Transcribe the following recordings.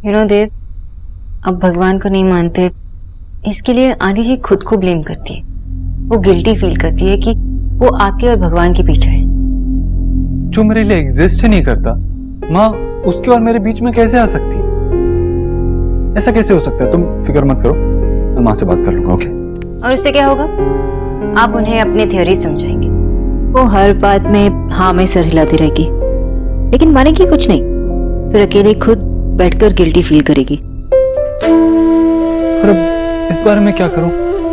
देव, अब भगवान को नहीं मानते, इसके लिए आंटी जी खुद को ब्लेम करती है। वो गिल्टी फील करती है कि वो आपके और भगवान के पीछे है। जो मेरे लिए एग्जिस्ट ही नहीं करता, माँ उसके और मेरे बीच में कैसे आ सकती है? ऐसा कैसे हो सकता है? तुम फिक्र मत करो, मैं माँ से बात कर लूंगा। ओके? और उससे क्या होगा? आप उन्हें अपने थ्योरी समझाएंगे, वो हर बात में हाँ में सर हिलाती रहेगी, लेकिन मानेगी कुछ नहीं, फिर अकेले खुद बैठकर गिल्टी फील करेगी। पर अब इस बारे में क्या करूं?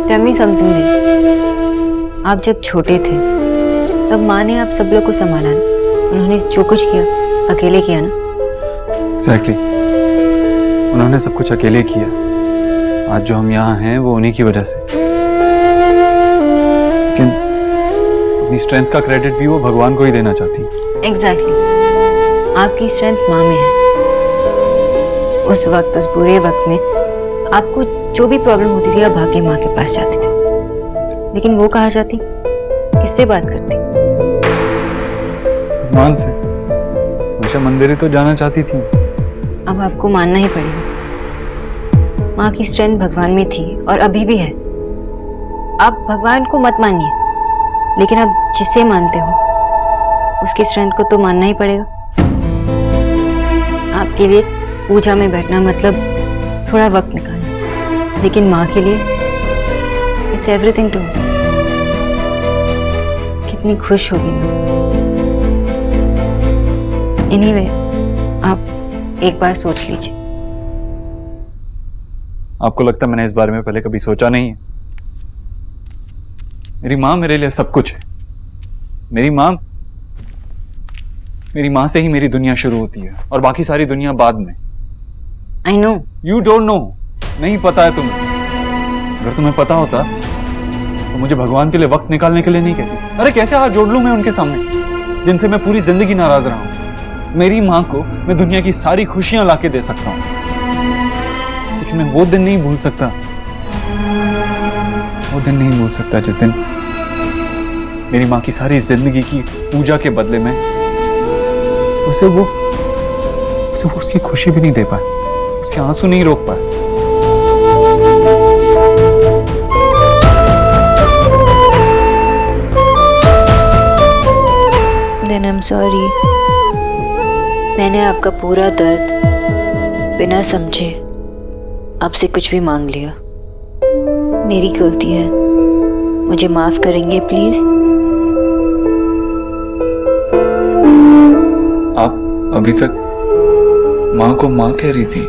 Tell me something नहीं। आप जब छोटे थे तब माँ ने आप सब लोग को संभाला ना, उन्होंने जो कुछ किया अकेले किया ना। Exactly. उन्होंने सब कुछ अकेले किया। आज जो हम यहाँ हैं वो उन्हीं की वजह से। लेकिन अपनी स्ट्रेंथ का क्रेडिट भी वो भगवान को ही देना चाहती है। Exactly. आपकी स्ट्रेंथ माँ में है। उस वक्त, उस बुरे वक्त में आपको जो भी प्रॉब्लम होती थी आप भागे माँ के पास जाते थे, लेकिन वो कहाँ जाती? किससे बात करती? भगवान से। हमेशा मंदिर ही तो जाना चाहती थी। अब आपको मानना ही पड़ेगा, माँ की स्ट्रेंथ भगवान में थी और अभी भी है। आप भगवान को मत मानिए, लेकिन आप जिसे मानते हो उसकी स्ट्रेंथ को तो मानना ही पड़ेगा। आपके लिए पूजा में बैठना मतलब थोड़ा वक्त निकालना, लेकिन माँ के लिए इट्स एवरीथिंग टू। कितनी खुश होगी माँ। एनीवे, आप एक बार सोच लीजिए। आपको लगता है मैंने इस बारे में पहले कभी सोचा नहीं है? मेरी माँ मेरे लिए सब कुछ है। मेरी माँ से ही मेरी दुनिया शुरू होती है और बाकी सारी दुनिया बाद में। I know. You don't know. नहीं पता है तुम्हें। अगर तुम्हें पता होता तो मुझे भगवान के लिए वक्त निकालने के लिए नहीं कहती। अरे कैसे हाथ जोड़ लूं मैं उनके सामने, जिनसे मैं पूरी जिंदगी नाराज रहा हूं। मेरी माँ को मैं दुनिया की सारी खुशियां लाके दे सकता हूं, लेकिन मैं वो दिन नहीं भूल सकता। वो दिन नहीं भूल सकता जिस दिन मेरी माँ की सारी जिंदगी की पूजा के बदले में उसे वो उसकी खुशी भी नहीं दे पाए, उसके आंसू नहीं रोक पाए। Then I'm sorry. मैंने आपका पूरा दर्द बिना समझे आपसे कुछ भी मांग लिया। मेरी गलती है, मुझे माफ करेंगे प्लीज? आप अभी तक माँ को माँ कह रही थी?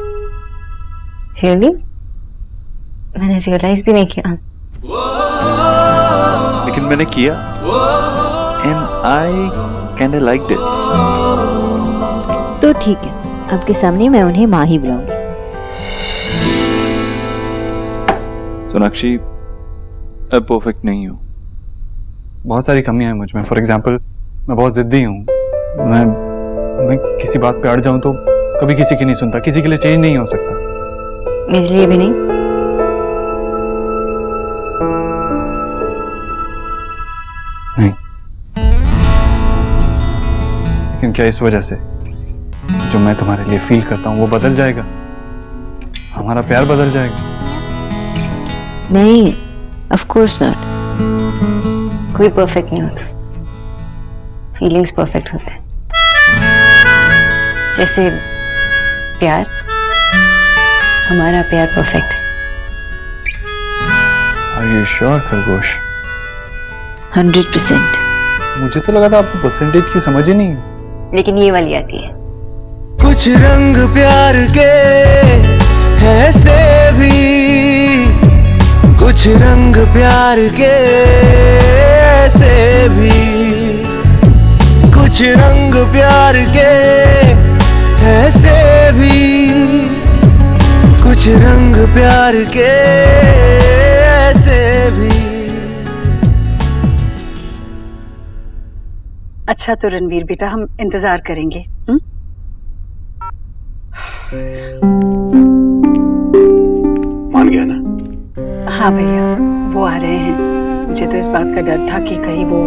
Really? मैंने रियलाइज भी नहीं किया। लेकिन मैंने किया, and I kinda liked it. तो ठीक है, आपके सामने मैं उन्हें माँ ही बुलाऊंगी। सोनाक्षी, मैं परफेक्ट नहीं हूँ। बहुत सारी कमियां हैं मुझ में। फॉर एग्जाम्पल, मैं बहुत जिद्दी हूँ। मैं किसी बात पे अड़ जाऊं तो कभी किसी की नहीं सुनता, किसी के लिए चेंज नहीं हो सकता। मेरे लिए भी नहीं। नहीं। लेकिन क्या इस वजह से जो मैं तुम्हारे लिए फील करता हूँ वो बदल जाएगा? हमारा प्यार बदल जाएगा? नहीं, ऑफ कोर्स नॉट। कोई परफेक्ट नहीं होता, फीलिंग्स परफेक्ट होते हैं। जैसे प्यार, हमारा प्यार परफेक्ट है। Are you sure, खरगोश? 100%। मुझे तो लगा था आपको परसेंटेज की समझ ही नहीं है। लेकिन ये वाली आती है। कुछ रंग प्यार के ऐसे भी, कुछ रंग प्यार के ऐसे भी, कुछ रंग प्यार के ऐसे भी, कुछ रंग प्यार के ऐसे भी। अच्छा तो रणवीर बेटा, हम इंतजार करेंगे। मान गया ना? हाँ भैया, वो आ रहे हैं। मुझे तो इस बात का डर था कि कहीं वो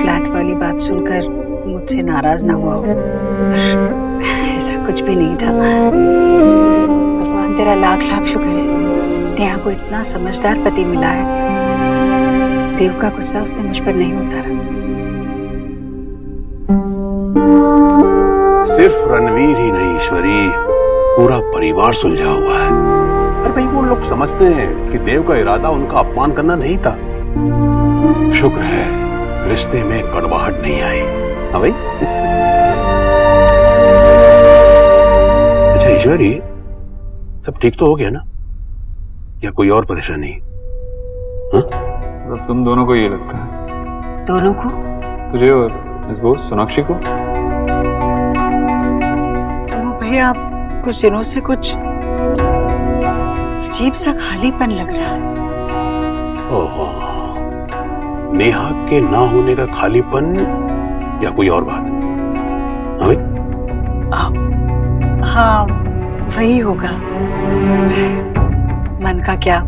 फ्लैट वाली बात सुनकर मुझसे नाराज ना हुआ हो, पर ऐसा कुछ भी नहीं था। भगवान तेरा लाख लाख शुक्र है, नेहा को इतना समझदार पति मिला है। देव का गुस्सा उसने मुझ पर नहीं उतारा। सिर्फ रणवीर ही नहीं ईश्वरी, पूरा परिवार सुलझा हुआ है। अरे भाई वो लोग समझते हैं कि देव का इरादा उनका अपमान करना नहीं था। शुक्र है रिश्ते में कड़वाहट नहीं आई। हाँ भाई। अच्छा ईश्वरी, सब ठीक तो हो गया ना? या कोई और परेशानी? मतलब तुम दोनों को ये लगता है? दोनों को? तुझे और इस बोस सोनाक्षी को? तो भैया कुछ दिनों से कुछ अजीब सा खालीपन लग रहा है। ओहो, नेहा के ना होने का खालीपन या कोई और बात? हाँ भाई? हाँ वही होगा। मन का क्या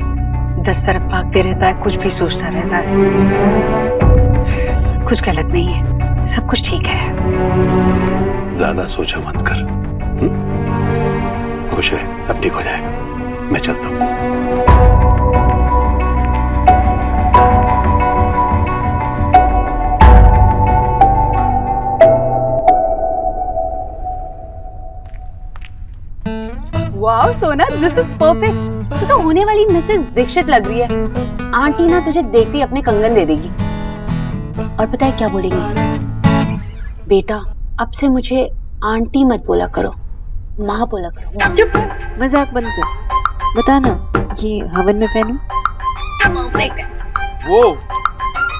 10 तरफ भागते रहता है, कुछ भी सोचता रहता है। कुछ गलत नहीं है, सब कुछ ठीक है। ज्यादा सोचा मत कर। खुश रहे, सब ठीक हो जाएगा। मैं चलता हूँ। वाओ सोना, दिस इज परफेक्ट। तू तो होने वाली मिसेस दीक्षित लग रही है। आंटी ना तुझे देखते ही अपने कंगन दे देगी। और पता है क्या बोलेंगी? बेटा अब से मुझे आंटी मत बोला करो, माँ बोला करो। चुप, मजाक बंद कर। बता ना, ये हवन में पहनूं? परफेक्ट है। वो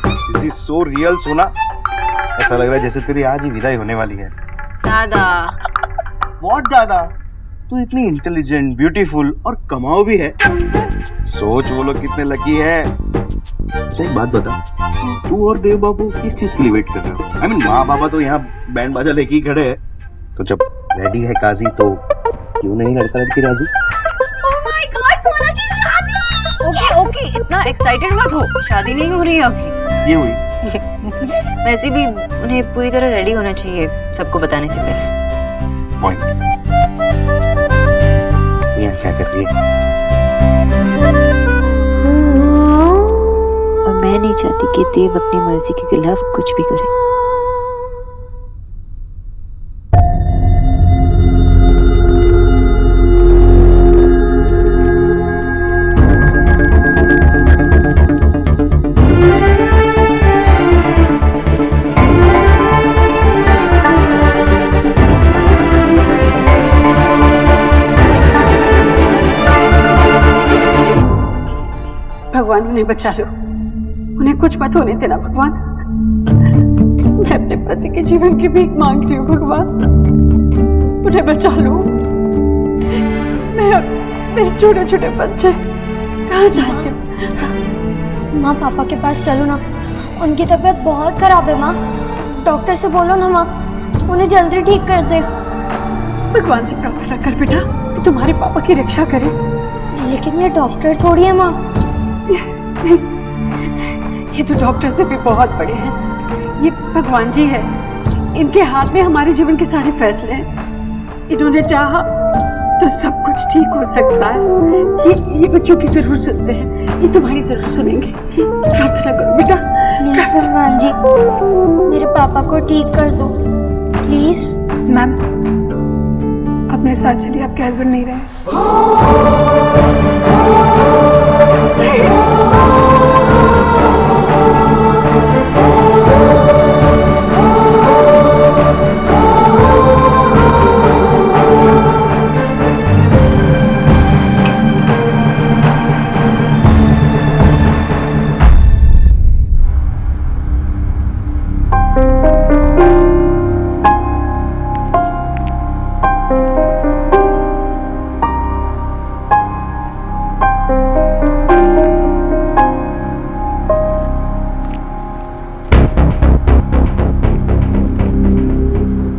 दिस इज सो रियल सोना, ऐसा लग रहा है जैसे तेरी आज ही विदाई होने वाली है। दादा बहुत ज्यादा। तू इतनी इंटेलिजेंट, ब्यूटीफुल और कमाओ भी है। सोच वो लोग कितने लकी है। अच्छा एक बात बता, तू और देव बाबू किस चीज के लिए वेट कर रहे हो? आई मीन माँ बाबा तो यहाँ बैंड बाजा लेके ही खड़े हैं, तो जब रेडी है काजी तो क्यों नहीं लड़का लड़की राजी? ओके ओके, इतना एक्साइटेड मत हो। शादी नहीं हो रही है अभी। ये हुई वैसे भी उन्हें पूरी तरह रेडी होना चाहिए सबको बताने से पहले। पॉइंट। यहाँ क्या कर रही है? और मैं नहीं चाहती कि देव अपनी मर्जी के खिलाफ कुछ भी करे। भगवान उन्हें बचा लो, उन्हें कुछ मत होने देना भगवान। मैं अपने पति के जीवन की भीख मांगती हूँ भगवान, उन्हें बचा लो। मैं और मेरे छोटे छोटे बच्चे कहाँ जाएंगे? माँ पापा के पास चलो ना, उनकी तबीयत बहुत खराब है। माँ डॉक्टर से बोलो ना माँ, उन्हें जल्दी ठीक कर दे। भगवान से प्रार्थना कर बेटा कि तुम्हारे पापा की रक्षा करे। लेकिन ये डॉक्टर थोड़ी है माँ। ये तो डॉक्टर से भी बहुत बड़े हैं। ये भगवान जी है, इनके हाथ में हमारे जीवन के सारे फैसले हैं। इन्होंने चाहा तो सब कुछ ठीक हो सकता है। ये बच्चों की जरूर सुनते हैं, ये तुम्हारी जरूर सुनेंगे। प्रार्थना करो बेटा। प्लीज भगवान जी, मेरे पापा को ठीक कर दो प्लीज। मैम अपने साथ चलिए, आपके हस्बैंड नहीं रहे।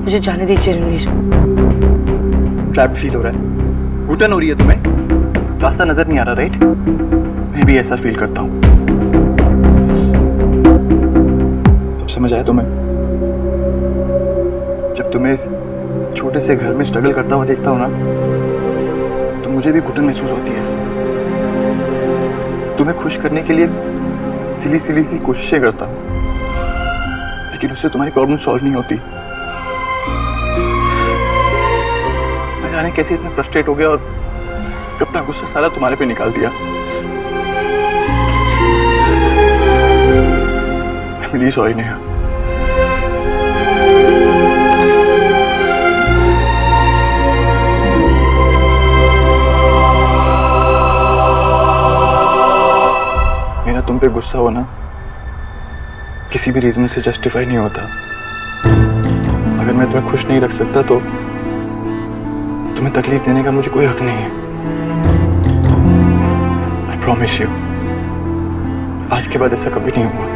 मुझे जाने दीजिए रणवीर। ट्रैप्ड फील हो रहा है, घुटन हो रही है तुम्हें, रास्ता नजर नहीं आ रहा, राइट? मैं भी ऐसा फील करता हूँ। अब समझ आया तुम्हें? जब तुम्हें छोटे से घर में स्ट्रगल करता हुआ देखता हूँ ना, तो मुझे भी घुटन महसूस होती है। तुम्हें खुश करने के लिए सिली सिली की कोशिशें करता हूँ, लेकिन उससे तुम्हारी प्रॉब्लम सॉल्व नहीं होती। मैं जाने कैसे इतना फ्रस्ट्रेट हो गया और अपना गुस्सा सारा तुम्हारे पे निकाल दिया। Please sorry Neha. मेरा तुम पे गुस्सा होना किसी भी रीजन से जस्टिफाई नहीं होता। अगर मैं तुम्हें खुश नहीं रख सकता तो तुम्हें तकलीफ देने का मुझे कोई हक नहीं है। आई प्रॉमिस यू, आज के बाद ऐसा कभी नहीं हुआ।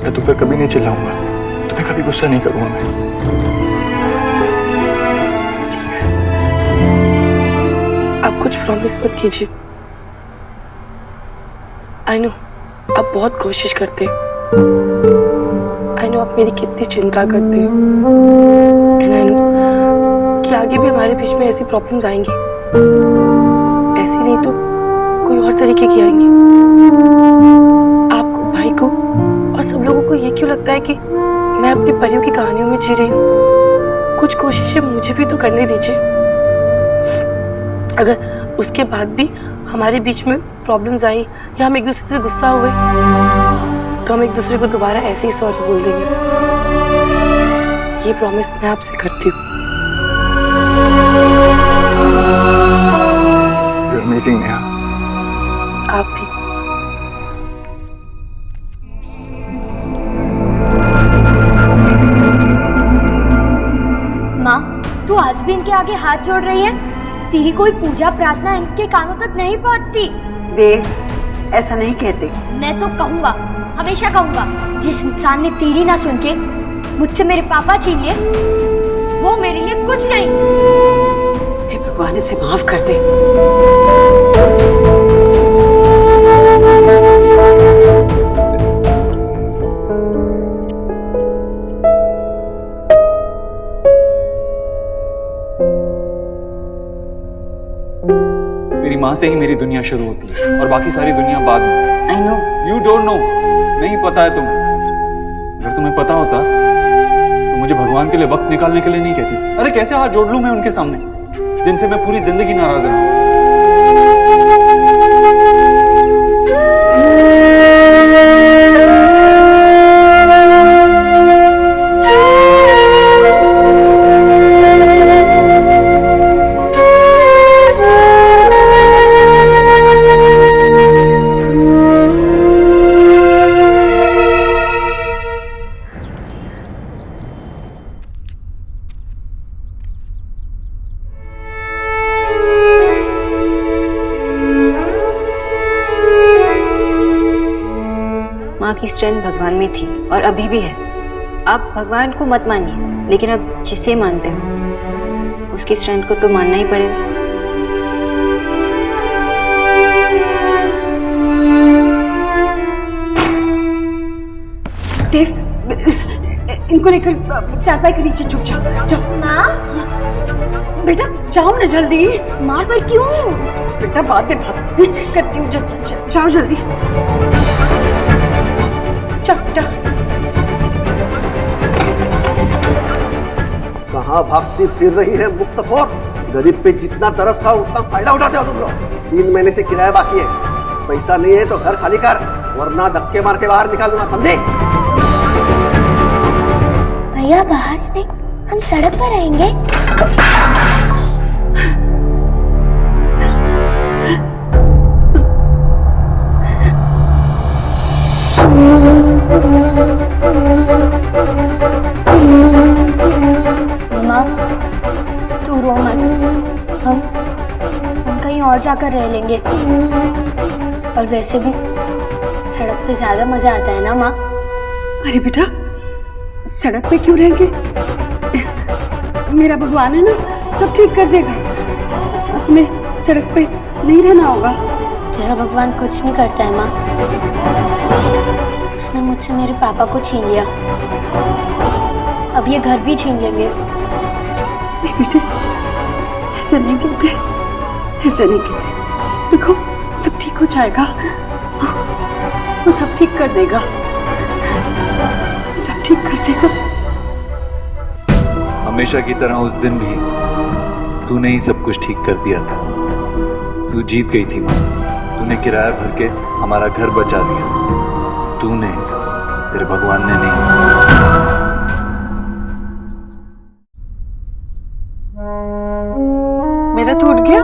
मैं तुम पर कभी नहीं चिल्लाऊंगा, तुम्हें कभी गुस्सा नहीं करूंगा मैं। आप कुछ प्रॉमिस मत कीजिए। आई नो आप बहुत कोशिश करते हैं। आई नो आप मेरी कितनी चिंता करते हैं। एंड आई नो कि आगे भी हमारे बीच में ऐसी प्रॉब्लम्स आएंगी, ऐसी नहीं तो कोई और तरीके की आएंगी। आपको, भाई को और सब लोगों को ये क्यों लगता है कि मैं अपनी परियों की कहानियों में जी रही हूँ? कुछ कोशिशें मुझे भी तो करने दीजिए। अगर उसके बाद भी हमारे बीच में प्रॉब्लम्स आई या हम एक दूसरे से गुस्सा हुए तो हम एक दूसरे को दोबारा ऐसे ही सॉरी बोल देंगे। ये प्रॉमिस मैं आपसे करती हूँ। You're amazing, Neha. आप भी। माँ, तू आज भी इनके आगे हाथ जोड़ रही है? तेरी कोई पूजा प्रार्थना इनके कानों तक नहीं पहुँचती। देव, ऐसा नहीं कहते। मैं तो कहूँगा, हमेशा कहूँगा, जिस इंसान ने तेरी ना सुन के मुझसे मेरे पापा छीन लिए, वो मेरे लिए कुछ नहीं। हे भगवान, इसे माफ कर दे। मेरी माँ से ही मेरी दुनिया शुरू होती है और बाकी सारी दुनिया बाद में। I know. You don't know, नहीं पता है तुम्हें। अगर तुम्हें पता होता तो मुझे भगवान के लिए वक्त निकालने के लिए नहीं कहती। अरे कैसे हाथ जोड़ लूं मैं उनके सामने, जिनसे मैं पूरी जिंदगी नाराज रहा हूं। माँ की स्ट्रेंथ भगवान में थी और अभी भी है। आप भगवान को मत मानिए, लेकिन अब जिसे मानते हो उसकी स्ट्रेंथ को तो मानना ही पड़ेगा। देव, इनको लेकर चारपाई के नीचे छुप जाओ। जाओ। माँ, बेटा जाओ ना जल्दी। माँ पर क्यों? बेटा बाद में बात करती हूँ। जाओ जल्दी। कहाँ भागती फिर रही है मुक्तखोर? गरीब पे जितना तरस खाओ उतना फायदा उठाते हो तुम लोग। 3 महीने से किराया बाकी है, पैसा नहीं है तो घर खाली कर, वरना धक्के मार के बाहर निकाल दूंगा, समझे? भैया बाहर नहीं, हम सड़क पर रहेंगे। माँ, तू रो मत, हम कहीं और जाकर रह लेंगे। और वैसे भी सड़क पे ज्यादा मजा आता है ना माँ। अरे बेटा, सड़क पे क्यों रहेंगे? मेरा भगवान है ना, सब ठीक कर देगा। हमें सड़क पे नहीं रहना होगा। तेरा भगवान कुछ नहीं करता है माँ। उसने मुझसे मेरे पापा को छीन लिया, अब ये घर भी छीन लेंगे। नहीं बेटे, ऐसे नहीं कहते, ऐसे नहीं कहते। देखो सब ठीक हो जाएगा, वो सब ठीक कर देगा, सब ठीक कर देगा। हमेशा की तरह उस दिन भी तूने ही सब कुछ ठीक कर दिया था। तू जीत गई थी माँ। तूने किराया भर के हमारा घर बचा दिया। तूने, तेरे भगवान ने नहीं। मेरा तो उठ गया।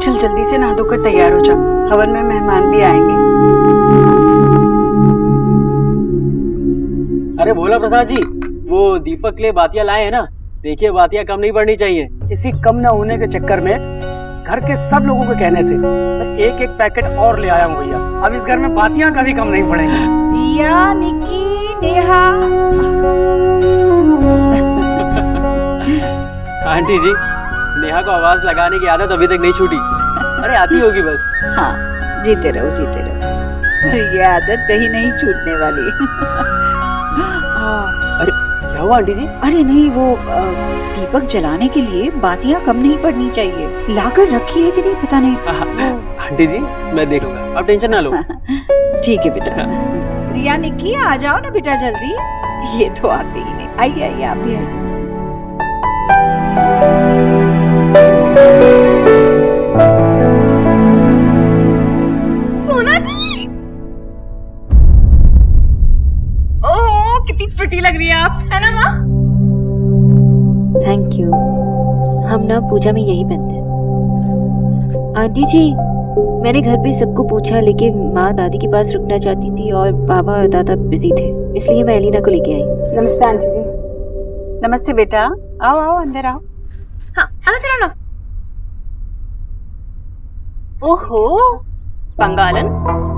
चल जल्दी से नहा धोकर तैयार हो जा, हवन में मेहमान भी आएंगे। अरे भोला प्रसाद जी, वो दीपक के लिए बातियां लाए हैं ना, देखिए बातियां कम नहीं पड़नी चाहिए। इसी कम न होने के चक्कर में घर के सब लोगों के कहने से मैं एक एक पैकेट और ले आया हूँ भैया। अब इस घर में बातियां कभी कम नहीं पड़ेंगी। दिया, निकी, नेहा। आंटी जी, नेहा को आवाज लगाने की आदत अभी तक नहीं छूटी। अरे आती होगी बस। हाँ, जीते रहो जीते रहो, ये आदत कहीं नहीं छूटने वाली। अरे क्या हुआ आंटी जी? अरे नहीं, वो दीपक जलाने के लिए बातियां कम नहीं पड़नी चाहिए, लाकर रखी है कि नहीं पता नहीं। आंटी जी मैं देख लूंगा, आप टेंशन ना लो। ठीक है बेटा। रिया, निक्की आ जाओ ना बेटा जल्दी, ये तो आते ही नहीं। आइए आइए, आप भी आइए। सोना दी, ओह कितनी प्रिटी लग रही है आप, है ना माँ? Thank you. हम ना पूजा में यही पहनते हैं। आंटी जी, मैंने घर पे सबको पूछा, लेकिन माँ दादी के पास रुकना चाहती थी और बाबा और दादा बिजी थे, इसलिए मैं एलिना को लेके आई। नमस्ते आंटी जी। नमस्ते बेटा, आओ आओ अंदर आओ। हाँ आना, चलो ना। ओहो बंगालन,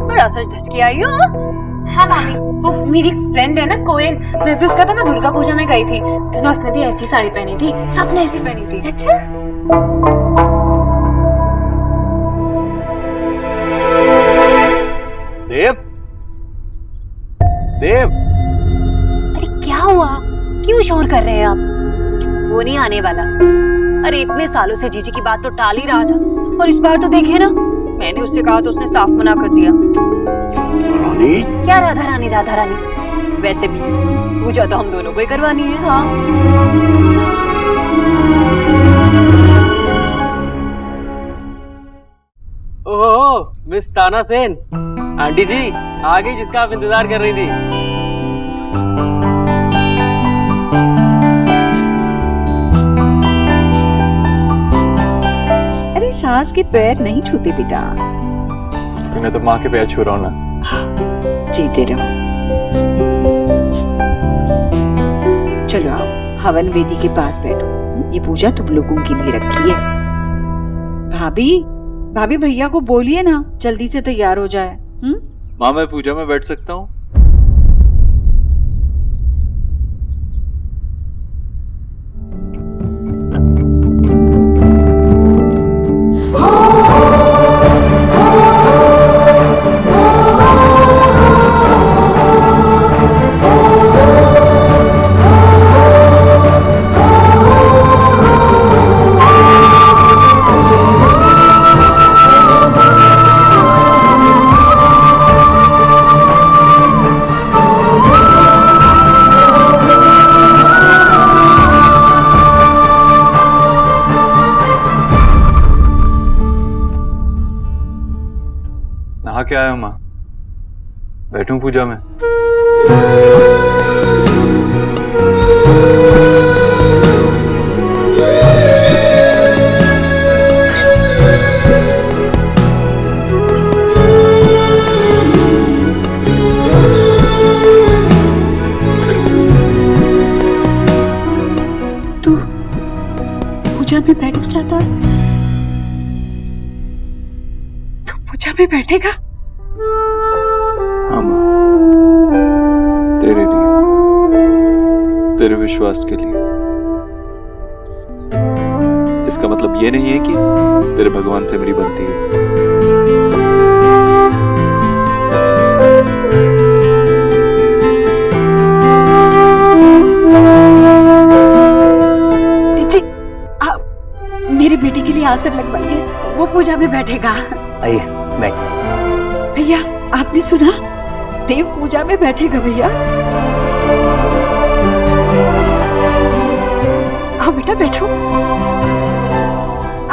बड़ा सच धज के आई हो। हाँ मामी, वो मेरी फ्रेंड है ना कोयल, मैं भी उसका था ना दुर्गा पूजा में गई थी, तो ना उसने भी ऐसी साड़ी पहनी थी, सबने ऐसी पहनी थी। अच्छा देव, देव, अरे क्या हुआ, क्यों शोर कर रहे हैं आप? वो नहीं आने वाला। अरे इतने सालों से जीजी की बात तो टाल ही रहा था, और इस बार तो देखे ना, मैंने उससे कहा तो उसने साफ मना कर दिया। रानी? क्या राधा रानी राधा रानी, वैसे भी पूजा तो हम दोनों को ही करवानी है। हाँ ओह मिस ताना सेन, आंटी जी आ गई जिसका आप इंतजार कर रही थी। अरे सास के पैर नहीं छूते बेटा। मैं तो माँ के पैर छू रहा हूँ ना। जीते रहो। चलो आओ, हवन वेदी के पास बैठो, ये पूजा तुम लोगों के लिए रखी है। भाभी, भाभी भैया को बोलिए ना जल्दी से तैयार हो जाए। माँ मैं पूजा में बैठ सकता हूँ? नहा के आया हूँ माँ, बैठूं पूजा में? तू पूजा में बैठ जाता, तू पूजा में बैठेगा? हाँ माँ, तेरे लिए, तेरे विश्वास के लिए। इसका मतलब ये नहीं है कि तेरे भगवान से मेरी बनती है। आसन लगवाइए, वो पूजा में बैठेगा। आइए बैठ। भैया आपने सुना, देव पूजा में बैठेगा भैया। आओ बेटा बैठो,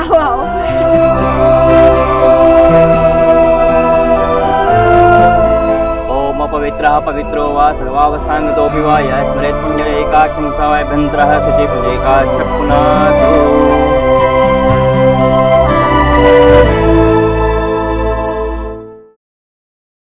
आओ आओ। ओम अपवित्रः पवित्रो वा सर्वावस्थांगतोऽपि वा यः स्मरेत् पुण्यम् एकाक्षं सवाभ्यन्तरः शुचि पुजेकाक्ष पुनातो